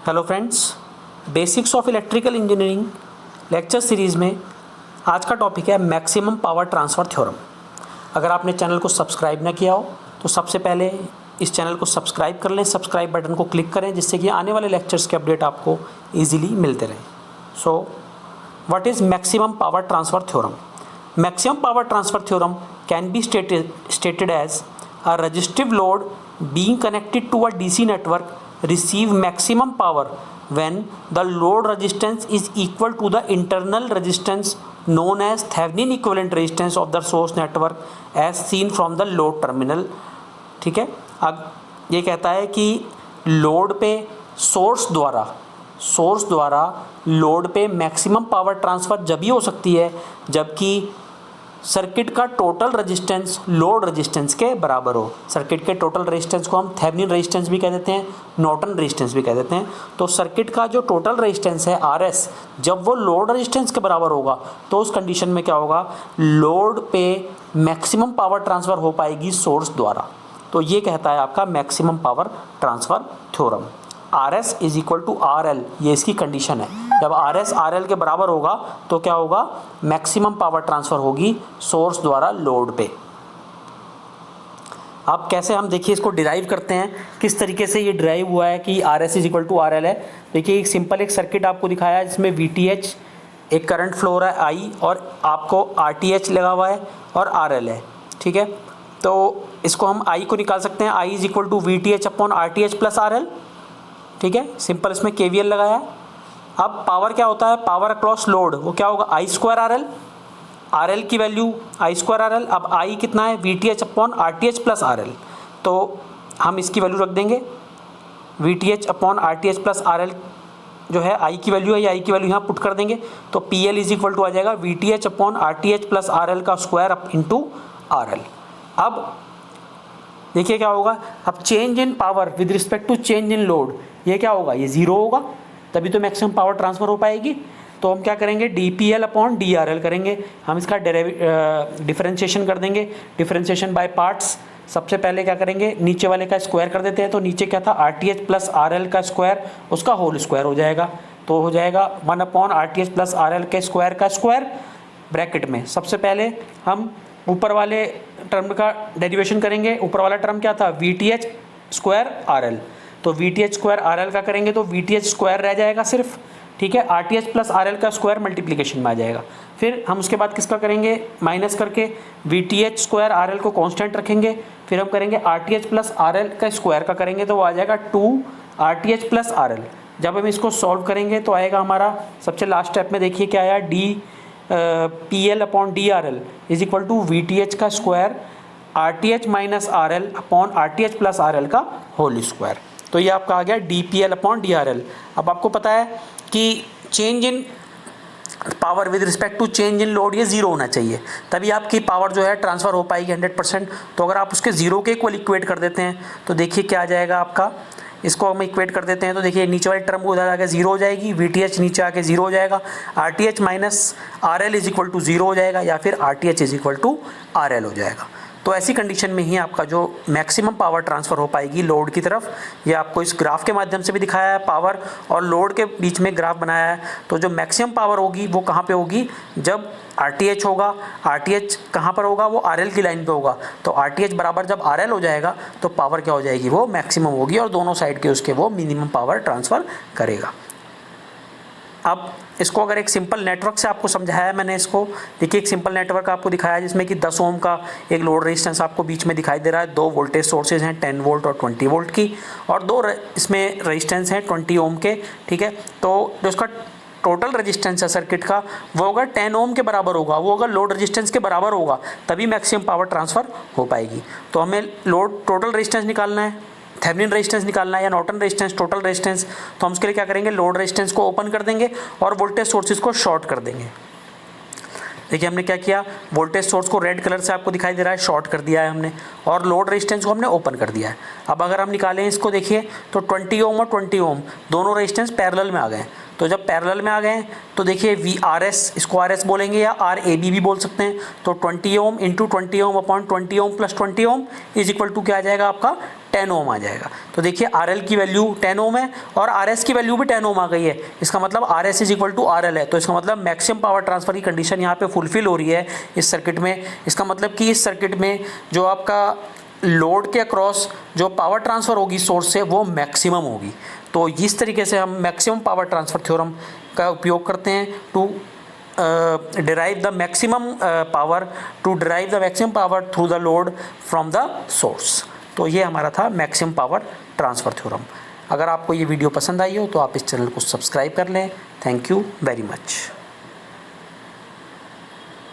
Hello friends, basics of electrical engineering lecture series में आज का टॉपिक है मैक्सिमम पावर ट्रांसफ़र थ्योरम। अगर आपने चैनल को सब्सक्राइब ना किया हो तो सबसे पहले इस चैनल को सब्सक्राइब कर लें, सब्सक्राइब बटन को क्लिक करें जिससे कि आने वाले लेक्चर्स के अपडेट आपको ईजिली मिलते रहें। So what is maximum power transfer theorem? Maximum power transfer theorem can be stated as a resistive load being connected to a DC network receive maximum power when the load resistance is equal to the internal resistance known as Thevenin equivalent resistance of the source network as seen from the load terminal। ठीक है, अब ये कहता है कि load पे source द्वारा load पे मैक्सिमम पावर ट्रांसफ़र जब ही हो सकती है जबकि सर्किट का टोटल रेजिस्टेंस लोड रेजिस्टेंस के बराबर हो। सर्किट के टोटल रेजिस्टेंस को हम थेवेनिन रेजिस्टेंस भी कह देते हैं, नॉर्टन रेजिस्टेंस भी कह देते हैं। तो सर्किट का जो टोटल रेजिस्टेंस है RS, जब वो लोड रेजिस्टेंस के बराबर होगा तो उस कंडीशन में क्या होगा, लोड पे मैक्सिमम पावर ट्रांसफ़र हो पाएगी सोर्स द्वारा। तो ये कहता है आपका maximum power transfer theorem. RS is equal to RL, ये इसकी कंडीशन है। जब RS RL के बराबर होगा तो क्या होगा, मैक्सिमम पावर ट्रांसफ़र होगी सोर्स द्वारा लोड पे। अब कैसे हम देखिए इसको डिराइव करते हैं, किस तरीके से ये डिराइव हुआ है कि RS is equal to RL है। देखिए एक सिंपल एक सर्किट आपको दिखाया है जिसमें VTH एक करंट फ्लो हो रहा है I और आपको RTH लगा हुआ है और RL है। ठीक है, तो इसको हम I को निकाल सकते हैं, I is equal to VTH upon RTH plus RL। ठीक है, सिंपल इसमें KVL लगाया है। अब पावर क्या होता है, पावर अक्रॉस लोड वो क्या होगा, I स्क्वायर RL, RL की वैल्यू I स्क्वायर RL। अब I कितना है, VTH upon RTH plus RL। तो हम इसकी वैल्यू रख देंगे, VTH upon RTH plus RL जो है I की वैल्यू है, ये I की वैल्यू यहाँ पुट कर देंगे तो PL इज इक्वल टू आ जाएगा VTH upon RTH plus RL का स्क्वायर अप इंटू RL। अब देखिए क्या होगा, अब change in power with respect to change in load, ये क्या होगा, ये ज़ीरो होगा, तभी तो मैक्सिमम पावर ट्रांसफ़र हो पाएगी। तो हम क्या करेंगे, DPL अपॉन DRL करेंगे, हम इसका डिफरेंशिएशन कर देंगे, डिफरेंशिएशन बाय पार्ट्स। सबसे पहले क्या करेंगे, नीचे वाले का स्क्वायर कर देते हैं। तो नीचे क्या था, RTH प्लस RL का स्क्वायर, उसका होल स्क्वायर हो जाएगा। तो हो जाएगा 1 अपॉन RTH प्लस RL के स्क्वायर का स्क्वायर ब्रैकेट में। सबसे पहले हम ऊपर वाले टर्म का डेरिवेशन करेंगे। ऊपर वाला टर्म क्या था, VTH स्क्वायर RL, तो VTH स्क्वायर RL का करेंगे तो VTH स्क्वायर रह जाएगा सिर्फ। ठीक है, RTH प्लस RL का स्क्वायर मल्टीप्लिकेशन में आ जाएगा। फिर हम उसके बाद किसका करेंगे, माइनस करके VTH स्क्वायर RL को कांस्टेंट रखेंगे। फिर हम करेंगे RTH प्लस RL का स्क्वायर का करेंगे तो वो आ जाएगा 2 RTH प्लस RL। जब हम इसको सॉल्व करेंगे तो आएगा हमारा सबसे लास्ट स्टेप में, देखिए क्या आया, PL upon DRL is equal to VTH का square RTH minus RL upon RTH plus RL का होल स्क्वायर। तो ये आपका आ गया DPL अपॉन DRL। अब आपको पता है कि change in power with respect to change in load ये ज़ीरो होना चाहिए, तभी आपकी पावर जो है ट्रांसफ़र हो पाएगी 100%। तो अगर आप उसके ज़ीरो के इक्वल इक्वेट कर देते हैं तो देखिए क्या आ जाएगा आपका, इसको हम इक्वेट कर देते हैं तो देखिए नीचे वाली टर्म को उधर आके जीरो हो जाएगी, VTH नीचे आके जीरो हो जाएगा, RTH minus RL is equal to zero हो जाएगा या फिर RTH is equal to RL हो जाएगा। तो ऐसी कंडीशन में ही आपका जो मैक्सिमम पावर ट्रांसफ़र हो पाएगी लोड की तरफ। ये आपको इस ग्राफ के माध्यम से भी दिखाया है, पावर और लोड के बीच में ग्राफ बनाया है। तो जो मैक्सिमम पावर होगी वो कहाँ पे होगी, जब RTH होगा, RTH कहाँ पर होगा, वो RL की लाइन पे होगा। तो RTH बराबर जब RL हो जाएगा तो पावर क्या हो जाएगी, वो मैक्सिमम होगी और दोनों साइड के उसके वो मिनिमम पावर ट्रांसफ़र करेगा। अब इसको अगर एक सिंपल नेटवर्क से आपको समझाया है मैंने इसको, देखिए एक सिंपल नेटवर्क आपको दिखाया है जिसमें कि 10 ओम का एक लोड रेजिस्टेंस आपको बीच में दिखाई दे रहा है, दो वोल्टेज सोर्सेज हैं 10 वोल्ट और 20 वोल्ट की, और दो इसमें रेजिस्टेंस हैं 20 ओम के। ठीक है, तो जो उसका टोटल रेजिस्टेंस है सर्किट का वो अगर 10 ओम के बराबर होगा, वो अगर लोड रेजिस्टेंस के बराबर होगा तभी मैक्सिमम पावर ट्रांसफ़र हो पाएगी। तो हमें लोड टोटल रेजिस्टेंस निकालना है, थेवेनिन रेजिस्टेंस निकालना है या नॉर्टन रेजिस्टेंस, टोटल रेजिस्टेंस। तो हम उसके लिए क्या करेंगे, लोड रेजिस्टेंस को ओपन कर देंगे और वोल्टेज सोर्सेज को शॉर्ट कर देंगे। देखिए हमने क्या किया, वोल्टेज सोर्स को रेड कलर से आपको दिखाई दे रहा है, शॉर्ट कर दिया है हमने, और लोड रेजिस्टेंस को हमने ओपन कर दिया है। अब अगर हम निकालें इसको, देखिए तो 20 ओम और 20 ओम दोनों रेजिस्टेंस पैरेलल में आ गए। तो जब पैरेलल में आ गए तो देखिए VRS, इसको RS बोलेंगे या RAB भी बोल सकते हैं। तो 20 ohm into 20 ohm upon 20 ohm plus 20 ohm is equal to क्या आ जाएगा आपका 10 ओम आ जाएगा। तो देखिए RL की वैल्यू 10 ओम है और RS की वैल्यू भी 10 ओम आ गई है। इसका मतलब RS is equal to RL है। तो इसका मतलब मैक्सिमम पावर ट्रांसफर की कंडीशन यहाँ पे फुलफिल हो रही है इस सर्किट में। इसका मतलब कि इस सर्किट में जो आपका लोड के अक्रॉस जो पावर ट्रांसफ़र होगी सोर्स से वो मैक्सिमम होगी। तो इस तरीके से हम मैक्सिमम पावर ट्रांसफ़र थ्योरम का उपयोग करते हैं to derive the maximum power through the load from the source। तो ये हमारा था मैक्सिमम पावर ट्रांसफ़र थ्योरम। अगर आपको ये वीडियो पसंद आई हो तो आप इस चैनल को सब्सक्राइब कर लें। Thank you very much.